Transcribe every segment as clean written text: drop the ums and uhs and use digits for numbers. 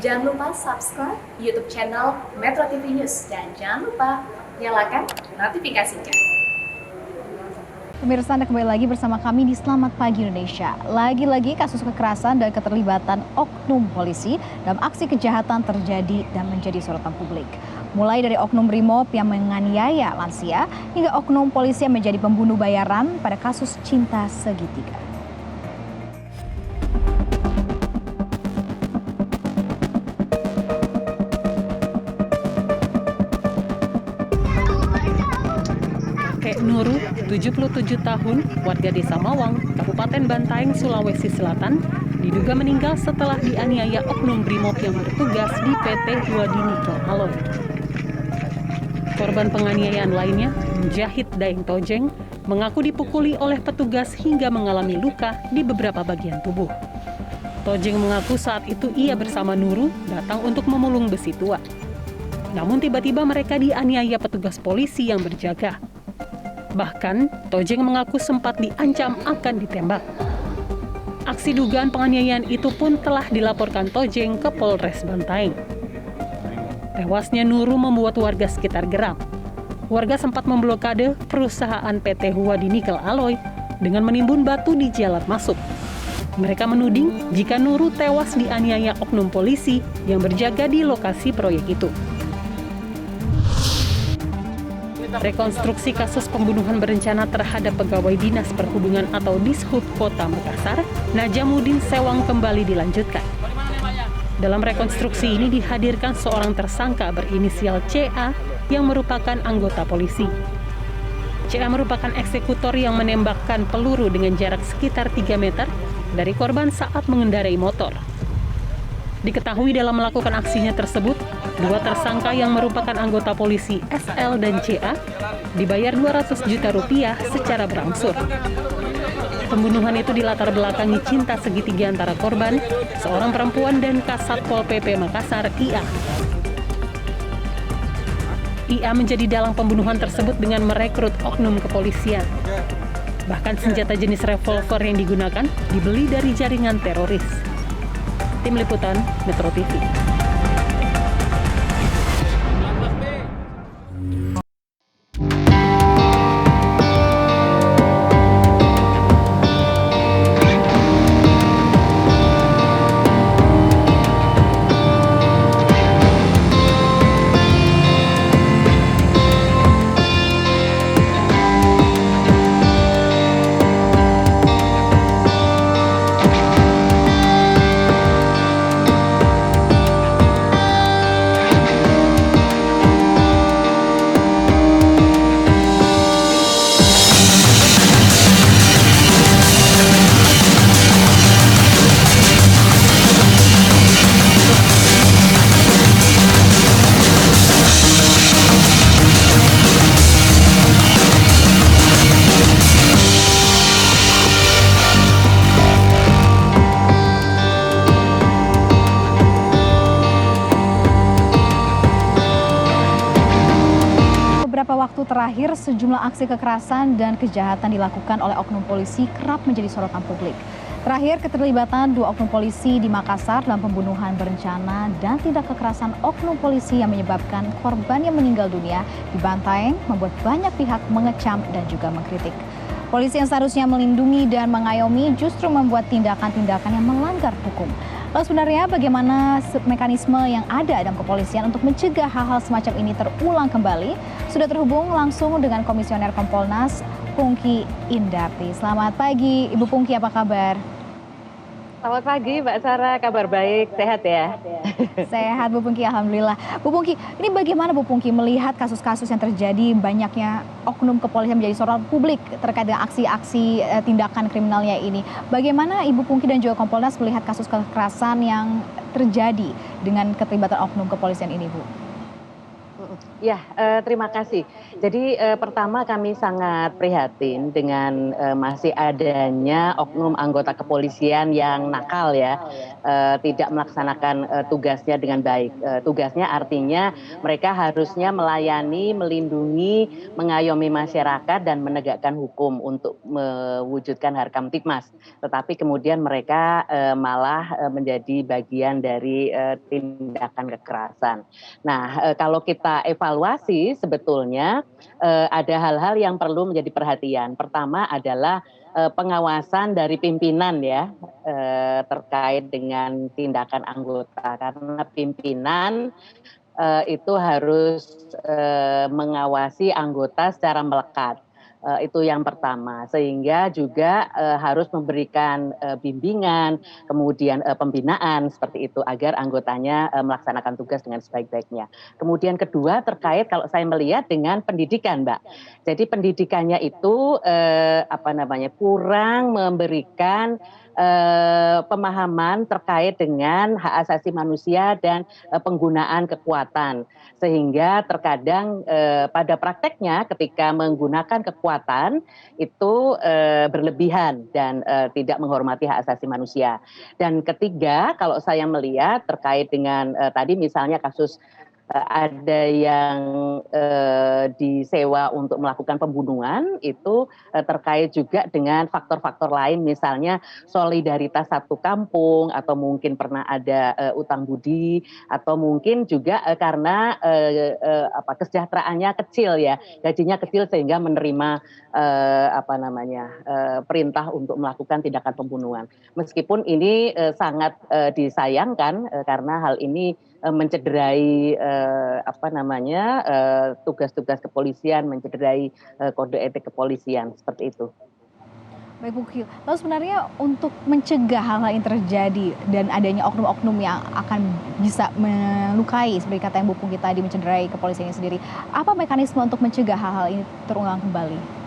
Jangan lupa subscribe YouTube channel Metro TV News dan jangan lupa nyalakan notifikasinya. Pemirsa, Anda kembali lagi bersama kami di Selamat Pagi Indonesia. Lagi-lagi kasus kekerasan dan keterlibatan oknum polisi dalam aksi kejahatan terjadi dan menjadi sorotan publik. Mulai dari oknum Brimob yang menganiaya lansia hingga oknum polisi yang menjadi pembunuh bayaran pada kasus cinta segitiga. Kakek Nurul, 77 tahun, warga Desa Mawang, Kabupaten Bantaeng, Sulawesi Selatan, diduga meninggal setelah dianiaya oknum Brimob yang bertugas di PT Huadi Nikel Alloy. Korban penganiayaan lainnya, Mujahid Daeng Tojeng, mengaku dipukuli oleh petugas hingga mengalami luka di beberapa bagian tubuh. Tojeng mengaku saat itu ia bersama Nurul datang untuk memulung besi tua. Namun tiba-tiba mereka dianiaya petugas polisi yang berjaga. Bahkan, Tojeng mengaku sempat diancam akan ditembak. Aksi dugaan penganiayaan itu pun telah dilaporkan Tojeng ke Polres Bantaeng. Tewasnya Nurul membuat warga sekitar geram. Warga sempat memblokade perusahaan PT Huadi Nikel Alloy dengan menimbun batu di jalan masuk. Mereka menuding jika Nurul tewas dianiaya oknum polisi yang berjaga di lokasi proyek itu. Rekonstruksi kasus pembunuhan berencana terhadap pegawai Dinas Perhubungan atau Dishub Kota Makassar, Najamuddin Sewang kembali dilanjutkan. Dalam rekonstruksi ini dihadirkan seorang tersangka berinisial CA yang merupakan anggota polisi. CA merupakan eksekutor yang menembakkan peluru dengan jarak sekitar 3 meter dari korban saat mengendarai motor. Diketahui dalam melakukan aksinya tersebut, dua tersangka yang merupakan anggota polisi SL dan CA dibayar 200 juta rupiah secara berangsur. Pembunuhan itu dilatar belakangi cinta segitiga antara korban, seorang perempuan dan Kasat Pol PP Makassar, IA. IA menjadi dalang pembunuhan tersebut dengan merekrut oknum kepolisian. Bahkan senjata jenis revolver yang digunakan dibeli dari jaringan teroris. Tim Liputan Metro TV. Beberapa waktu terakhir, sejumlah aksi kekerasan dan kejahatan dilakukan oleh oknum polisi kerap menjadi sorotan publik. Terakhir, keterlibatan dua oknum polisi di Makassar dalam pembunuhan berencana dan tindak kekerasan oknum polisi yang menyebabkan korban yang meninggal dunia di Bantaeng membuat banyak pihak mengecam dan juga mengkritik. Polisi yang seharusnya melindungi dan mengayomi justru membuat tindakan-tindakan yang melanggar hukum. Lalu sebenarnya bagaimana mekanisme yang ada dalam kepolisian untuk mencegah hal-hal semacam ini terulang kembali? Sudah terhubung langsung dengan Komisioner Kompolnas, Pungki Indarti. Selamat pagi, Ibu Pungki, apa kabar? Selamat pagi Mbak Sarah, kabar baik, sehat ya? Sehat Bu Pungki, alhamdulillah. Bu Pungki, ini bagaimana Bu Pungki melihat kasus-kasus yang terjadi banyaknya oknum kepolisian menjadi sorotan publik terkait dengan aksi-aksi tindakan kriminalnya ini? Bagaimana Ibu Pungki dan juga Kompolnas melihat kasus kekerasan yang terjadi dengan keterlibatan oknum kepolisian ini, Bu? Ya, terima kasih. Jadi, pertama kami sangat prihatin dengan, masih adanya oknum anggota kepolisian yang nakal ya, tidak melaksanakan, tugasnya dengan baik. Tugasnya artinya mereka harusnya melayani, melindungi, mengayomi masyarakat dan menegakkan hukum untuk mewujudkan Harkamtibmas. Tetapi kemudian mereka, malah, menjadi bagian dari, tindakan kekerasan. Nah, kalau kita evaluasi sebetulnya, ada hal-hal yang perlu menjadi perhatian. Pertama adalah, pengawasan dari pimpinan ya, terkait dengan tindakan anggota. Karena pimpinan, itu harus, mengawasi anggota secara melekat. Itu yang pertama, sehingga juga, harus memberikan, bimbingan, kemudian, pembinaan seperti itu agar anggotanya, melaksanakan tugas dengan sebaik-baiknya. Kemudian kedua terkait kalau saya melihat dengan pendidikan, Mbak. Jadi pendidikannya itu, kurang memberikan, pemahaman terkait dengan hak asasi manusia dan, penggunaan kekuatan. Sehingga terkadang, pada prakteknya ketika menggunakan kekuatan itu, berlebihan dan, tidak menghormati hak asasi manusia. Dan ketiga, kalau saya melihat terkait dengan, tadi misalnya kasus, ada yang, disewa untuk melakukan pembunuhan, itu, terkait juga dengan faktor-faktor lain misalnya solidaritas satu kampung atau mungkin pernah ada, utang budi atau mungkin juga, karena, kesejahteraannya kecil ya, gajinya kecil sehingga menerima, perintah untuk melakukan tindakan pembunuhan. Meskipun ini, sangat, disayangkan, karena hal ini, mencederai, tugas-tugas kepolisian, mencederai, kode etik kepolisian, seperti itu. Baik Bu Ki, lalu sebenarnya untuk mencegah hal-hal yang terjadi dan adanya oknum-oknum yang akan bisa melukai seperti kata yang Bu Pungki tadi mencederai kepolisian ini sendiri, apa mekanisme untuk mencegah hal-hal ini terulang kembali?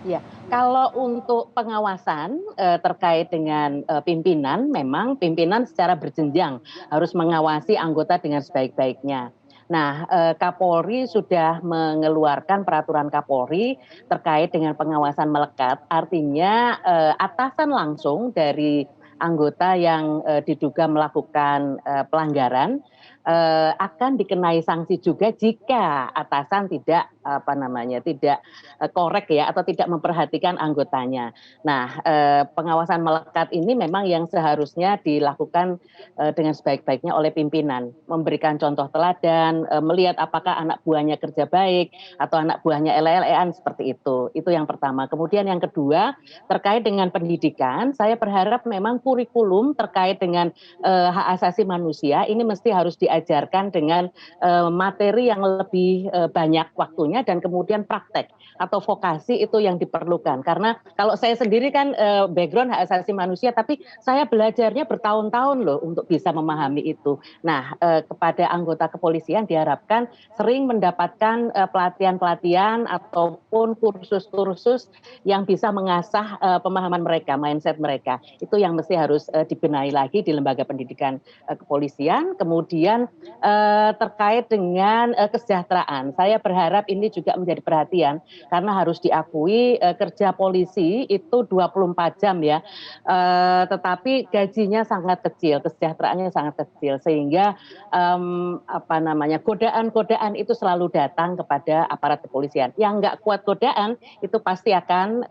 Ya, kalau untuk pengawasan, terkait dengan, pimpinan, memang pimpinan secara berjenjang harus mengawasi anggota dengan sebaik-baiknya. Nah, Kapolri sudah mengeluarkan peraturan Kapolri terkait dengan pengawasan melekat, artinya, atasan langsung dari anggota yang, diduga melakukan, pelanggaran, akan dikenai sanksi juga jika atasan tidak, tidak, korek ya atau tidak memperhatikan anggotanya. Nah, pengawasan melekat ini memang yang seharusnya dilakukan, dengan sebaik-baiknya oleh pimpinan, memberikan contoh teladan, melihat apakah anak buahnya kerja baik atau anak buahnya ele-elean seperti itu. Itu yang pertama. Kemudian yang kedua, terkait dengan pendidikan, saya berharap memang kurikulum terkait dengan, hak asasi manusia ini mesti harus diajarkan dengan, materi yang lebih, banyak waktunya dan kemudian praktek atau vokasi itu yang diperlukan. Karena kalau saya sendiri kan, background hak asasi manusia, tapi saya belajarnya bertahun-tahun loh untuk bisa memahami itu. Nah, kepada anggota kepolisian diharapkan sering mendapatkan, pelatihan-pelatihan ataupun kursus-kursus yang bisa mengasah, pemahaman mereka, mindset mereka. Itu yang mesti harus, dibenahi lagi di lembaga pendidikan, kepolisian. Kemudian, terkait dengan, kesejahteraan, saya berharap ini juga menjadi perhatian karena harus diakui, kerja polisi itu 24 jam ya, tetapi gajinya sangat kecil, kesejahteraannya sangat kecil sehingga, godaan-godaan itu selalu datang kepada aparat kepolisian. Yang nggak kuat godaan itu pasti akan,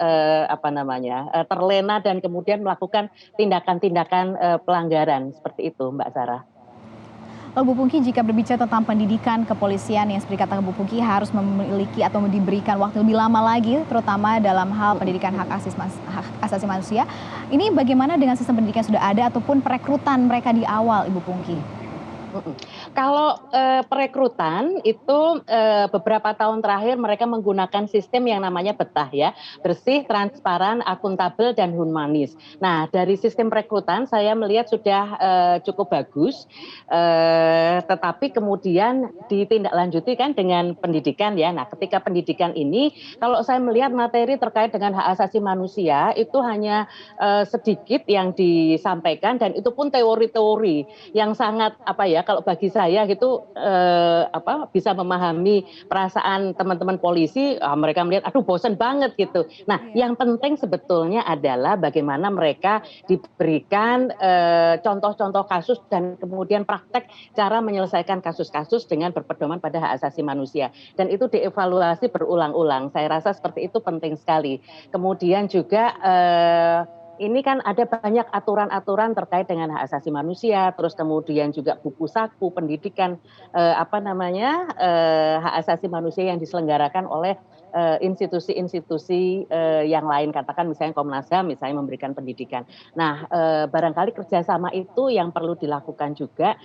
terlena dan kemudian melakukan tindakan-tindakan, pelanggaran, seperti itu Mbak Sarah. Lalu Bu Pungki, jika berbicara tentang pendidikan kepolisian yang seperti kata Bu Pungki harus memiliki atau diberikan waktu lebih lama lagi, terutama dalam hal pendidikan hak asasi manusia. Ini bagaimana dengan sistem pendidikan yang sudah ada ataupun perekrutan mereka di awal, Ibu Pungki? Kalau, perekrutan itu, beberapa tahun terakhir mereka menggunakan sistem yang namanya betah ya, bersih, transparan, akuntabel, dan humanis. Nah, dari sistem perekrutan saya melihat sudah, cukup bagus, tetapi kemudian ditindaklanjuti kan dengan pendidikan ya. Nah, ketika pendidikan ini kalau saya melihat materi terkait dengan hak asasi manusia itu hanya, sedikit yang disampaikan dan itu pun teori-teori yang sangat ya, kalau bagi saya gitu bisa memahami perasaan teman-teman polisi, mereka melihat aduh bosan banget gitu. Nah, yang penting sebetulnya adalah bagaimana mereka diberikan contoh-contoh kasus dan kemudian praktek cara menyelesaikan kasus-kasus dengan berpedoman pada hak asasi manusia. Dan itu dievaluasi berulang-ulang. Saya rasa seperti itu penting sekali. Kemudian juga ini kan ada banyak aturan-aturan terkait dengan hak asasi manusia, terus kemudian juga buku saku, pendidikan, hak asasi manusia yang diselenggarakan oleh institusi-institusi yang lain, katakan misalnya Komnas HAM misalnya memberikan pendidikan. Nah, barangkali kerjasama itu yang perlu dilakukan juga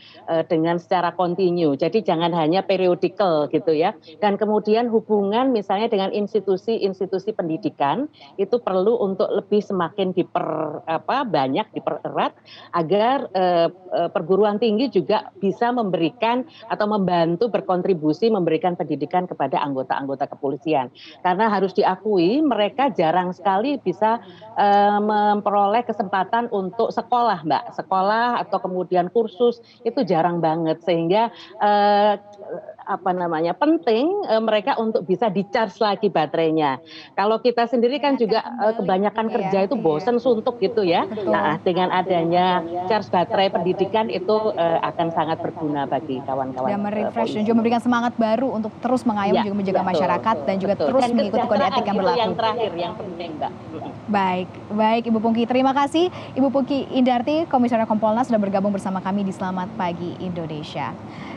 dengan secara kontinu. Jadi jangan hanya periodikal gitu ya. Dan kemudian hubungan misalnya dengan institusi-institusi pendidikan itu perlu untuk lebih semakin dipererat agar perguruan tinggi juga bisa memberikan atau membantu berkontribusi memberikan pendidikan kepada anggota-anggota kepolisian. Karena harus diakui mereka jarang sekali bisa memperoleh kesempatan untuk sekolah, Mbak. Sekolah atau kemudian kursus itu jarang banget, sehingga penting mereka untuk bisa di-charge lagi baterainya. Kalau kita sendiri kan juga kebanyakan kerja itu bosen, suntuk gitu ya. Nah, dengan adanya charge baterai pendidikan itu akan sangat berguna bagi kawan-kawan. Dan merefresh dan juga memberikan semangat baru untuk terus mengayomi juga menjaga masyarakat dan juga terus mengikuti kode etik yang berlaku. Yang terakhir yang penting, Mbak. Baik Ibu Pungki. Terima kasih Ibu Pungki Indarti, Komisioner Kompolnas sudah bergabung bersama kami di Selamat Pagi Indonesia.